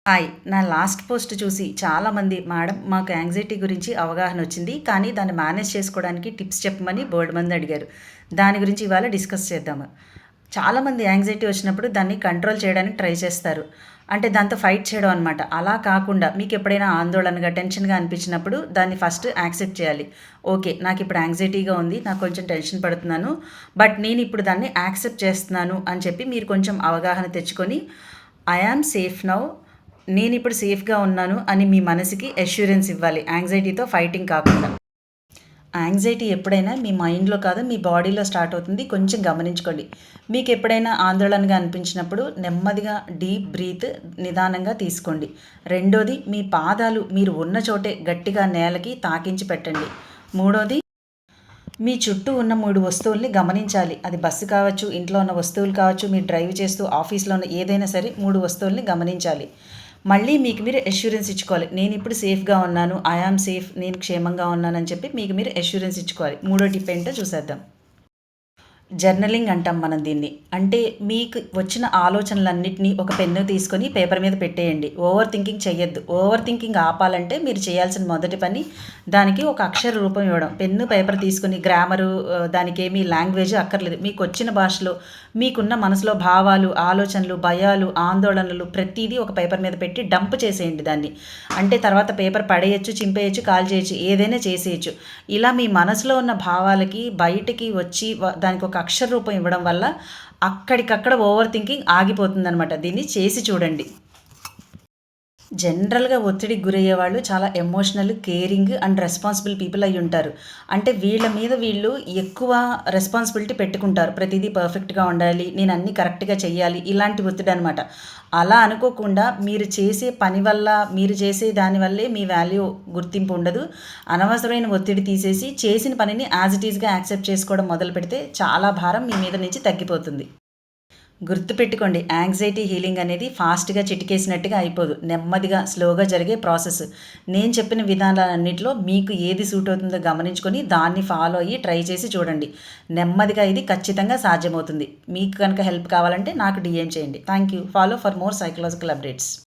Hi! నా last post చూసి చాలామంది మేడం మాకు యాంగ్జైటీ గురించి అవగాహన వచ్చింది. కానీ దాన్ని మేనేజ్ చేసుకోవడానికి టిప్స్ చెప్పమని బోలెడుమంది అడిగారు. దాని గురించి ఇవాళ డిస్కస్ చేద్దాము. చాలామంది యాంగ్జైటీ వచ్చినప్పుడు దాన్ని కంట్రోల్ చేయడానికి ట్రై చేస్తారు. అంటే దాంతో ఫైట్ చేయడం అనమాట. అలా కాకుండా మీకు ఎప్పుడైనా ఆందోళనగా, టెన్షన్‌గా అనిపించినప్పుడు దాన్ని ఫస్ట్ యాక్సెప్ట్ చేయాలి. ఓకే. నాకిప్పుడు యాంగ్జైటీగా ఉంది. నాకు కొంచెం టెన్షన్ పడుతున్నాను. బట్ నేనిప్పుడు దాన్ని యాక్సెప్ట్ చేస్తున్నాను అని చెప్పి మీరు కొంచెం అవగాహన తెచ్చుకొని ఐ యామ్ సేఫ్ నౌ. నేనిప్పుడు సేఫ్‌గా ఉన్నాను అని మీ మనసుకి అష్యూరెన్స్ ఇవ్వాలి. యాంగ్జైటీతో ఫైటింగ్ కాకుండా. యాంగ్జైటీ ఎప్పుడైనా మీ మైండ్‌లో కాదు మీ బాడీలో స్టార్ట్ అవుతుంది. కొంచెం గమనించుకోండి. మీకెప్పుడైనా ఆందోళనగా అనిపించినప్పుడు నెమ్మదిగా డీప్ బ్రీత్ నిదానంగా తీసుకోండి. రెండోది మీ పాదాలు మీరు ఉన్న చోటే గట్టిగా నేలకి తాకించి పెట్టండి. మూడోది మీ చుట్టూ ఉన్న 3 వస్తువుల్ని గమనించాలి. అది బస్సు కావచ్చు, ఇంట్లో ఉన్న వస్తువులు కావచ్చు, మీరు డ్రైవ్ చేస్తూ ఆఫీస్‌లో ఉన్న ఏదైనా సరే 3 వస్తువుల్ని గమనించాలి. మళ్ళీ మీకు మీరు అష్యూరెన్స్ ఇచ్చుకోవాలి. నేనిప్పుడు సేఫ్‌గా ఉన్నాను. I am safe. నేను క్షేమంగా ఉన్నానని చెప్పి మీకు మీరు అష్యూరెన్స్ ఇచ్చుకోవాలి. మూడో టిప్ ఏంటో చూసేద్దాం. జర్నలింగ్ అంటాం మనం దీన్ని. అంటే మీకు వచ్చిన ఆలోచనలన్నిటినీ ఒక పెన్ను తీసుకొని పేపర్ మీద పెట్టేయండి. ఓవర్ థింకింగ్ చెయ్యొద్దు. ఓవర్ థింకింగ్ ఆపాలంటే మీరు చేయాల్సిన మొదటి పని దానికి ఒక అక్షర రూపం ఇవ్వడం. పెన్ను, పేపర్ తీసుకొని గ్రామరు దానికేమీ లాంగ్వేజ్ అక్కర్లేదు. మీకొచ్చిన భాషలో మీకున్న మనసులో భావాలు, ఆలోచనలు, భయాలు, ఆందోళనలు ప్రతీదీ ఒక పేపర్ మీద పెట్టి డంప్ చేసేయండి దాన్ని. అంటే తర్వాత పేపర్ పడేయొచ్చు, చింపేయొచ్చు, కాల్చేయొచ్చు, ఏదైనా చేసేయొచ్చు. ఇలా మీ మనసులో ఉన్న భావాలకి బయటికి వచ్చి దానికి ఒక అక్షర రూపం ఇవ్వడం వల్ల అక్కడికక్కడ ఓవర్ థింకింగ్ ఆగిపోతుందనమాట. దీన్ని చేసి చూడండి. జనరల్‌గా ఒత్తిడికి గురయ్యే వాళ్ళు చాలా emotional, caring and responsible people అయ్యుంటారు. అంటే వీళ్ళ మీద వీళ్ళు ఎక్కువ రెస్పాన్సిబిలిటీ పెట్టుకుంటారు. ప్రతీదీ పర్ఫెక్ట్‌గా ఉండాలి, నేను అన్నీ కరెక్ట్‌గా చెయ్యాలి, ఇలాంటి ఒత్తిడనమాట. అలా అనుకోకుండా మీరు చేసే పని వల్ల, మీరు చేసే దాని వల్లే మీ వాల్యూ గుర్తింపు ఉండదు. అనవసరమైన ఒత్తిడి తీసేసి చేసిన పనిని యాజ్ ఇట్ ఈస్‌గా యాక్సెప్ట్ చేసుకోవడం మొదలుపెడితే చాలా భారం మీ మీద నుంచి తగ్గిపోతుంది. గుర్తుపెట్టుకోండి, యాంగ్జైటీ హీలింగ్ అనేది ఫాస్ట్‌గా చిటికేసినట్టుగా అయిపోదు. నెమ్మదిగా, స్లోగా జరిగే ప్రాసెస్. నేను చెప్పిన విధానాలన్నిటిలో మీకు ఏది సూట్ అవుతుందో గమనించుకొని దాన్ని ఫాలో అయ్యి ట్రై చేసి చూడండి. నెమ్మదిగా ఇది ఖచ్చితంగా సాధ్యమవుతుంది. మీకు కనుక హెల్ప్ కావాలంటే నాకు డీఎం చేయండి. Thank you. Follow for more psychological updates.